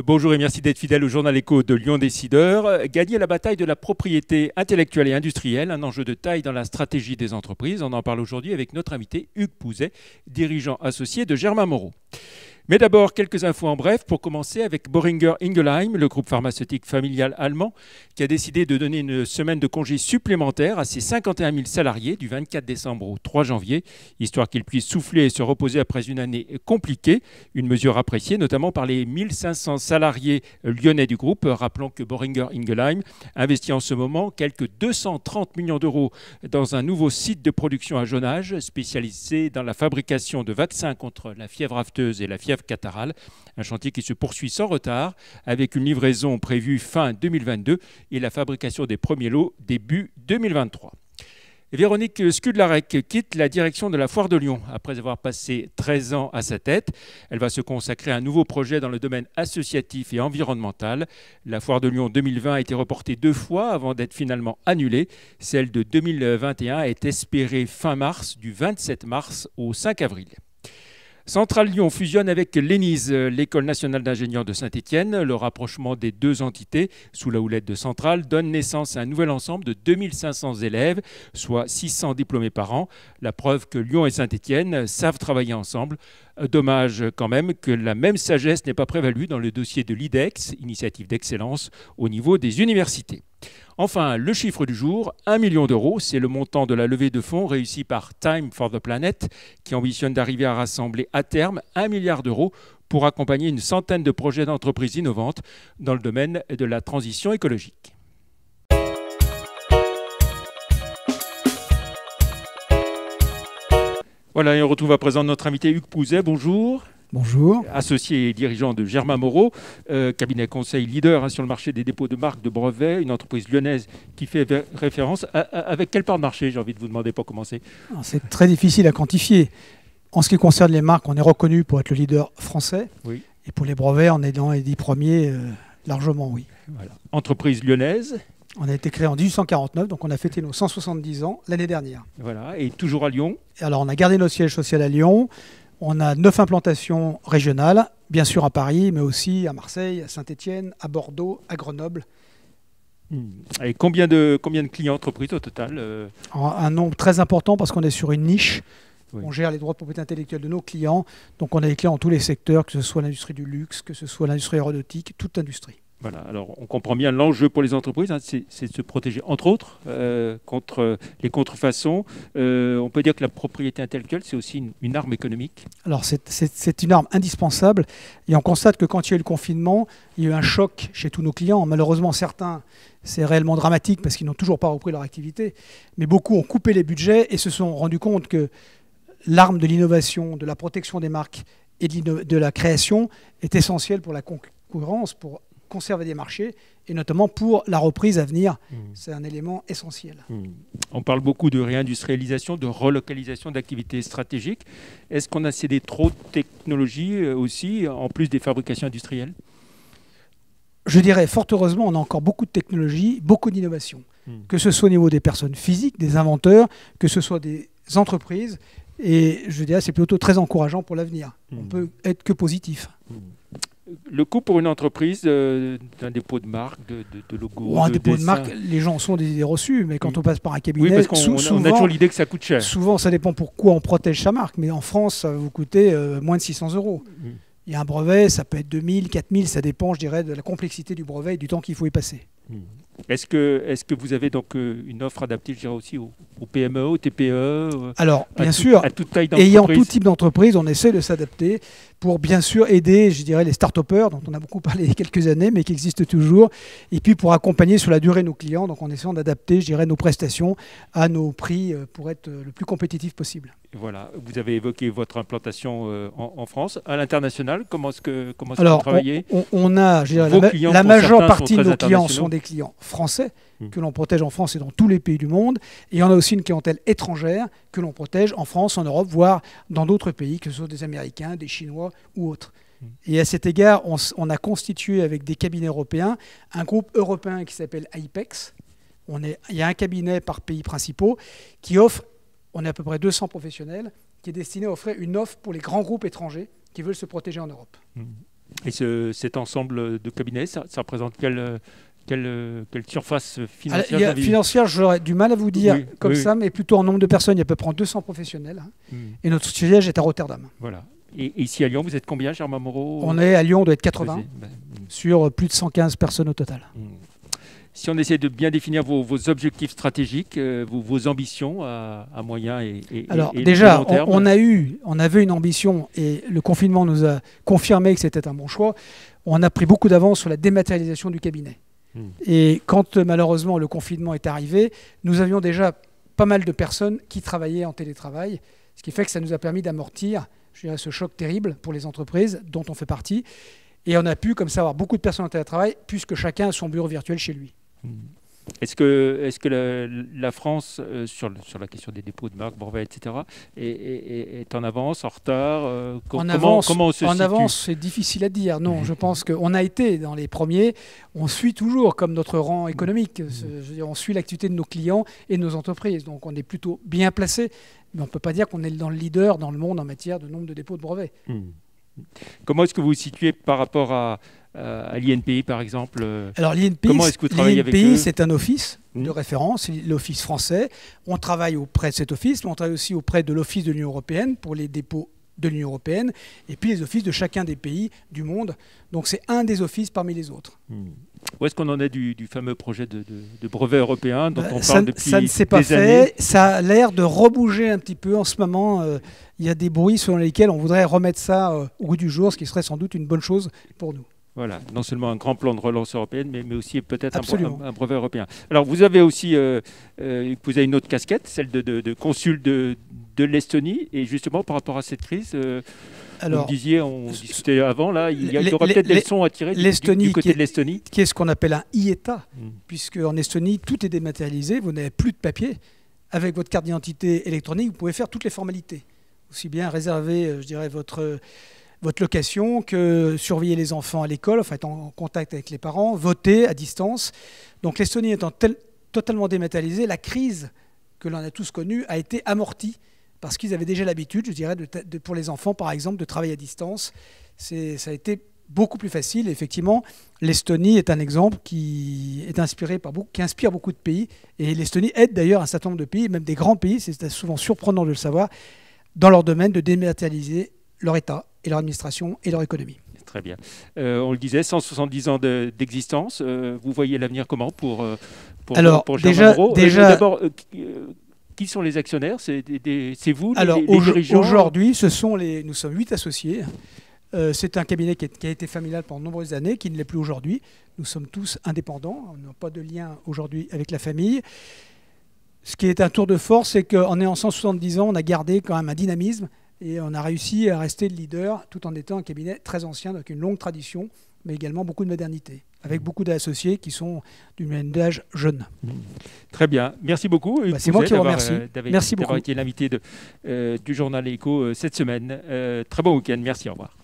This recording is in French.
Bonjour et merci d'être fidèle au journal Écho de Lyon Décideur. Gagner la bataille de la propriété intellectuelle et industrielle, un enjeu de taille dans la stratégie des entreprises. On en parle aujourd'hui avec notre invité Hugues Pouzet, dirigeant associé de Germain Moreau. Mais d'abord, quelques infos en bref pour commencer avec Boehringer Ingelheim, le groupe pharmaceutique familial allemand, qui a décidé de donner une semaine de congé supplémentaire à ses 51 000 salariés du 24 décembre au 3 janvier, histoire qu'ils puissent souffler et se reposer après une année compliquée. Une mesure appréciée notamment par les 1500 salariés lyonnais du groupe. Rappelons que Boehringer Ingelheim investit en ce moment quelques 230 millions d'euros dans un nouveau site de production à Jonnage, spécialisé dans la fabrication de vaccins contre la fièvre afteuse et la fièvre catarrhale, un chantier qui se poursuit sans retard avec une livraison prévue fin 2022 et la fabrication des premiers lots début 2023. Véronique Skudlarek quitte la direction de la Foire de Lyon après avoir passé 13 ans à sa tête. Elle va se consacrer à un nouveau projet dans le domaine associatif et environnemental. La Foire de Lyon 2020 a été reportée 2 fois avant d'être finalement annulée. Celle de 2021 est espérée fin mars, du 27 mars au 5 avril. Centrale Lyon fusionne avec l'ENISE, l'École nationale d'ingénieurs de Saint-Étienne. Le rapprochement des deux entités sous la houlette de Centrale donne naissance à un nouvel ensemble de 2500 élèves, soit 600 diplômés par an. La preuve que Lyon et Saint-Étienne savent travailler ensemble. Dommage quand même que la même sagesse n'ait pas prévalu dans le dossier de l'IDEX, initiative d'excellence au niveau des universités. Enfin, le chiffre du jour, 1 million d'euros, c'est le montant de la levée de fonds réussie par Time for the Planet, qui ambitionne d'arriver à rassembler à terme 1 milliard d'euros pour accompagner une centaine de projets d'entreprises innovantes dans le domaine de la transition écologique. Voilà, et on retrouve à présent notre invité Hugues Pouzet. Bonjour. Bonjour. Associé et dirigeant de Germain Moreau, cabinet conseil leader sur le marché des dépôts de marques de brevets, une entreprise lyonnaise qui fait référence. Avec quelle part de marché, j'ai envie de vous demander pour commencer? C'est très difficile à quantifier. En ce qui concerne les marques, on est reconnu pour être le leader français. Oui. Et pour les brevets, on est dans les 10 premiers largement, oui. Voilà. Entreprise lyonnaise. On a été créé en 1849, donc on a fêté nos 170 ans l'année dernière. Voilà, et toujours à Lyon. Et alors on a gardé notre siège social à Lyon. On a 9 implantations régionales, bien sûr à Paris, mais aussi à Marseille, à Saint-Étienne, à Bordeaux, à Grenoble. Et combien de clients entreprises au total? Un nombre très important parce qu'on est sur une niche. Oui. On gère les droits de propriété intellectuelle de nos clients. Donc on a des clients dans tous les secteurs, que ce soit l'industrie du luxe, que ce soit l'industrie aéronautique, toute industrie. Voilà, alors on comprend bien l'enjeu pour les entreprises, hein, c'est de se protéger, entre autres, contre les contrefaçons. On peut dire que la propriété intellectuelle, c'est aussi une arme économique. Alors c'est une arme indispensable et on constate que quand il y a eu le confinement, il y a eu un choc chez tous nos clients. Malheureusement, certains, c'est réellement dramatique parce qu'ils n'ont toujours pas repris leur activité, mais beaucoup ont coupé les budgets et se sont rendus compte que l'arme de l'innovation, de la protection des marques et de la création est essentielle pour la concurrence, pour conserver des marchés et notamment pour la reprise à venir. C'est un élément essentiel. On parle beaucoup de réindustrialisation, de relocalisation d'activités stratégiques. Est-ce qu'on a cédé trop de technologies aussi, en plus des fabrications industrielles? Je dirais, fort heureusement, on a encore beaucoup de technologies, beaucoup d'innovations. Que ce soit au niveau des personnes physiques, des inventeurs, que ce soit des entreprises. Et je dirais, c'est plutôt très encourageant pour l'avenir. On peut être que positif. Le coût pour une entreprise d'un dépôt de marque, de logo, un dépôt de marque, les gens sont des idées reçues, mais quand on passe par un cabinet, oui, parce qu'on a toujours l'idée que ça coûte cher. Souvent, ça dépend pourquoi on protège sa marque, mais en France, ça va vous coûter moins de 600 €. Il y a un brevet, ça peut être 2000, 4000, ça dépend, je dirais, de la complexité du brevet et du temps qu'il faut y passer. Est-ce que vous avez donc une offre adaptée, je dirais aussi aux PME, aux TPE? Alors, bien sûr, à toute taille d'entreprise. Ayant tout type d'entreprise, on essaie de s'adapter pour bien sûr aider, je dirais, les start-upers, dont on a beaucoup parlé il y a quelques années, mais qui existent toujours, et puis pour accompagner sur la durée nos clients, donc en essayant d'adapter, je dirais, nos prestations à nos prix pour être le plus compétitif possible. Voilà, vous avez évoqué votre implantation en France. À l'international, comment est-ce que vous travaillez? On a, je dirais, la majeure partie de nos clients sont des clients français que l'on protège en France et dans tous les pays du monde. Et on a aussi une clientèle étrangère que l'on protège en France, en Europe, voire dans d'autres pays, que ce soit des Américains, des Chinois ou autres. Et à cet égard, on a constitué avec des cabinets européens un groupe européen qui s'appelle IPEX. Il y a un cabinet par pays principaux qui offre, on est à peu près 200 professionnels, qui est destiné à offrir une offre pour les grands groupes étrangers qui veulent se protéger en Europe. Et cet ensemble de cabinets, ça représente quelle surface financière? Financière, j'aurais du mal à vous dire ça, mais plutôt en nombre de personnes, il y a à peu près 200 professionnels. Et notre siège est à Rotterdam. Voilà. Et ici à Lyon, vous êtes combien, Germain Moreau? On est à Lyon, on doit être 80 sur plus de 115 personnes au total. Si on essaie de bien définir vos objectifs stratégiques, vos ambitions à moyen et déjà, long terme. on avait une ambition et le confinement nous a confirmé que c'était un bon choix. On a pris beaucoup d'avance sur la dématérialisation du cabinet. Et quand malheureusement le confinement est arrivé, nous avions déjà pas mal de personnes qui travaillaient en télétravail, ce qui fait que ça nous a permis d'amortir, je dirais, ce choc terrible pour les entreprises dont on fait partie. Et on a pu comme ça avoir beaucoup de personnes en télétravail puisque chacun a son bureau virtuel chez lui. Est-ce que la France, sur la question des dépôts de marques, brevets, etc., est en avance, en retard comment on se situe? En avance, c'est difficile à dire. Non, je pense qu'on a été dans les premiers. On suit toujours comme notre rang économique. Je veux dire, on suit l'activité de nos clients et de nos entreprises. Donc on est plutôt bien placé. Mais on ne peut pas dire qu'on est dans le leader dans le monde en matière de nombre de dépôts de brevets. Comment est-ce que vous vous situez par rapport à l'INPI, par exemple? Alors l'INPI, comment est-ce que vous travaillez avec eux? C'est un office de référence, l'office français. On travaille auprès de cet office, mais on travaille aussi auprès de l'office de l'Union européenne pour les dépôts de l'Union européenne, et puis les offices de chacun des pays du monde. Donc c'est un des offices parmi les autres. Où est-ce qu'on en est du fameux projet de brevet européen dont on parle depuis des années? Ça ne s'est pas fait. Ça a l'air de rebouger un petit peu en ce moment. Il y a des bruits selon lesquels on voudrait remettre ça au goût du jour, ce qui serait sans doute une bonne chose pour nous. Voilà, non seulement un grand plan de relance européenne, mais aussi peut-être un brevet européen. Alors vous avez aussi vous avez une autre casquette, celle de consul de l'Estonie, et justement par rapport à cette crise, vous disiez, on discutait avant, là, il y aura peut-être des leçons à tirer du côté de l'Estonie. Qui est ce qu'on appelle un e-État, puisque en Estonie, tout est dématérialisé, vous n'avez plus de papier. Avec votre carte d'identité électronique, vous pouvez faire toutes les formalités. Aussi bien réserver, je dirais, votre location, que surveiller les enfants à l'école, enfin être en contact avec les parents, voter à distance. Donc l'Estonie étant totalement dématérialisée, la crise que l'on a tous connue a été amortie parce qu'ils avaient déjà l'habitude, je dirais, pour les enfants par exemple, de travailler à distance. Ça a été beaucoup plus facile. Et effectivement, l'Estonie est un exemple qui inspire beaucoup de pays. Et l'Estonie aide d'ailleurs un certain nombre de pays, même des grands pays, c'est souvent surprenant de le savoir, dans leur domaine de dématérialiser leur État et leur administration et leur économie. Très bien. On le disait, 170 ans d'existence. Vous voyez l'avenir comment pour Germain Moreau? D'abord, qui sont les actionnaires? C'est vous, les dirigeants? Aujourd'hui, nous sommes 8 associés. C'est un cabinet qui a été familial pendant de nombreuses années, qui ne l'est plus aujourd'hui. Nous sommes tous indépendants. On n'a pas de lien aujourd'hui avec la famille. Ce qui est un tour de force, c'est qu'en ayant 170 ans, on a gardé quand même un dynamisme. Et on a réussi à rester le leader tout en étant un cabinet très ancien, avec une longue tradition, mais également beaucoup de modernité, avec beaucoup d'associés qui sont d'une moyenne d'âge jeune. Très bien. Merci beaucoup. C'est moi qui vous remercie. Merci beaucoup d'avoir été l'invité du journal Écho cette semaine. Très bon week-end. Merci. Au revoir.